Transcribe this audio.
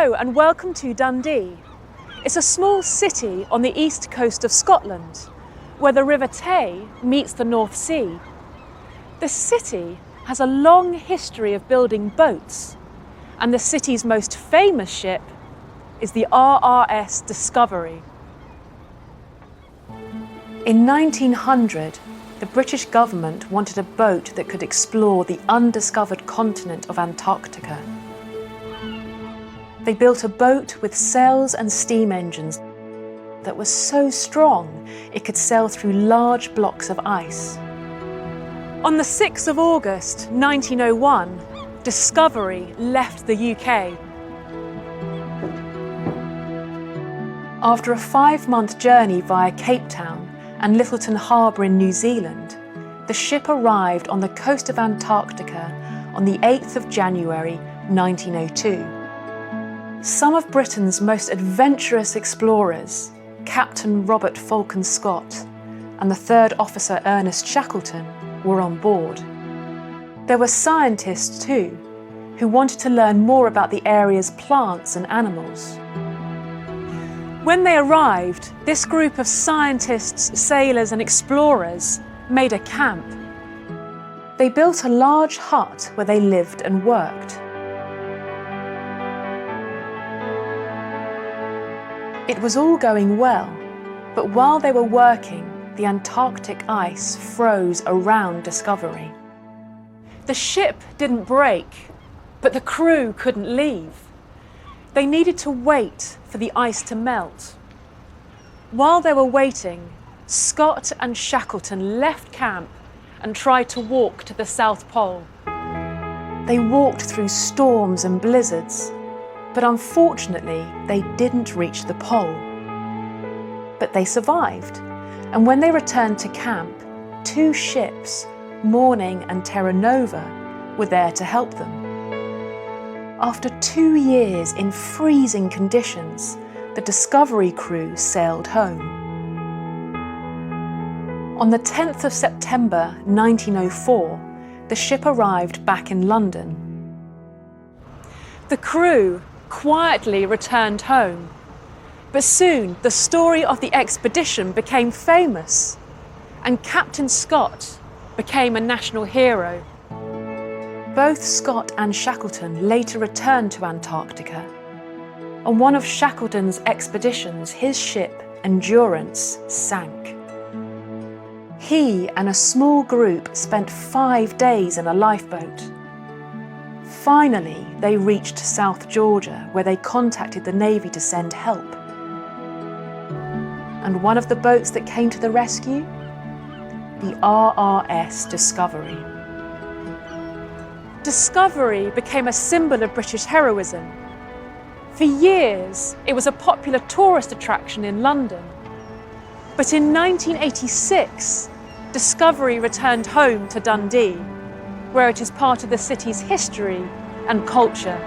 Hello and welcome to Dundee. It's a small city on the east coast of Scotland, where the River Tay meets the North Sea. The city has a long history of building boats, and the city's most famous ship is the RRS Discovery. In 1900, the British government wanted a boat that could explore the undiscovered continent of Antarctica. They built a boat with sails and steam engines that was so strong it could sail through large blocks of ice. On the 6th of August 1901, Discovery left the UK. After a 5-month journey via Cape Town and Lyttelton Harbour in New Zealand, the ship arrived on the coast of Antarctica on the 8th of January 1902. Some of Britain's most adventurous explorers, Captain Robert Falcon Scott and the third officer Ernest Shackleton, were on board. There were scientists too, who wanted to learn more about the area's plants and animals. When they arrived, this group of scientists, sailors and explorers made a camp. They built a large hut where they lived and worked. It was all going well, but while they were working, the Antarctic ice froze around Discovery. The ship didn't break, but the crew couldn't leave. They needed to wait for the ice to melt. While they were waiting, Scott and Shackleton left camp and tried to walk to the South Pole. They walked through storms and blizzards, but unfortunately, they didn't reach the pole. But they survived, and when they returned to camp, 2 ships, Morning and Terra Nova, were there to help them. After 2 years in freezing conditions, the Discovery crew sailed home. On the 10th of September 1904, the ship arrived back in London. The crew quietly returned home, but soon the story of the expedition became famous, and Captain Scott became a national hero. Both Scott and Shackleton later returned to Antarctica. On one of Shackleton's expeditions, his ship, Endurance, sank. He and a small group spent 5 days in a lifeboat. Finally, they reached South Georgia, where they contacted the Navy to send help. And one of the boats that came to the rescue? The RRS Discovery. Discovery became a symbol of British heroism. For years, it was a popular tourist attraction in London. But in 1986, Discovery returned home to Dundee, where it is part of the city's history and culture.